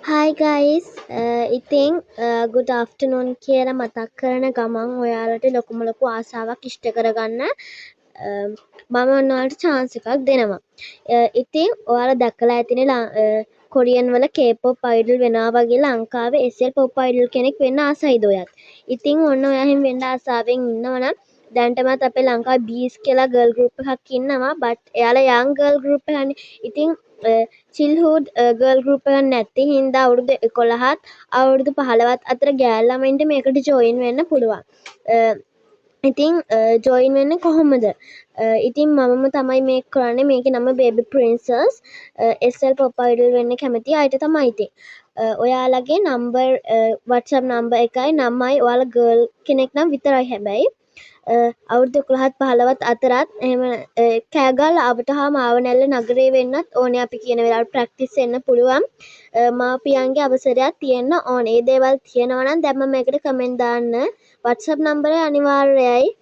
Hi guys, ඉතින් good afternoon කියලා මතක් කරන ගමන් ඔයාලට ලොකුම ලොකු ආසාවක් ඉෂ්ට කරගන්න මම ඔයාලට chance එකක් දෙනවා. ඉතින් ඔයාලා දැකලා ඇතිනේ කොරියන් වල K-pop idol වෙනවා වගේ ලංකාවේ SL pop idol කෙනෙක් වෙන්න ආසයිද ඔයත්? ඉතින් ඔන්න ඔයා එහෙම වෙන්න ආසාවෙන් ඉන්නවනම් දැන්ටමත් අපේ ලංකාවේ බීස් කියලා ගර්ල් ගෲප් එකක් ඉන්නවා බට් එයාලා යං ගර්ල් ගෲප් එකක්නේ. ඉතින් චිල්හූඩ් ගර්ල් ගෲප් එකක් නැති හින්දා අවුරුදු 11ත් අවුරුදු 15ත් අතර ගෑල් ළමයින්ට මේකට ජොයින් වෙන්න පුළුවන්. ඉතින් ජොයින් වෙන්නේ කොහොමද? ඉතින් මමම තමයි මේක කරන්නේ. මේකේ නම බේබි ප්‍රින්සස්. SL pop idol වෙන්න කැමති අයට තමයි ඉතින්. ඔයාලගේ නම්බර් WhatsApp නම්බර් එකයි නමයි ඔයාලා ගර්ල් කෙනෙක් නම් විතරයි හැබැයි. අවුරුදු 11ත් 15ත් අතරත් එහෙම කෑගල් ආවටහම ආවනැල්ල නගරේ වෙන්නත් ඕනේ අපි කියන වෙලාවට ප්‍රැක්ටිස් වෙන්න පුළුවන්. මාපියන්ගේ අවසරයක් තියෙන්න ඕනේ. ඒ දේවල් තියෙනවා නම් දැන් මම මේකට කමෙන්ට් දාන්න. WhatsApp නම්බරය අනිවාර්යයි.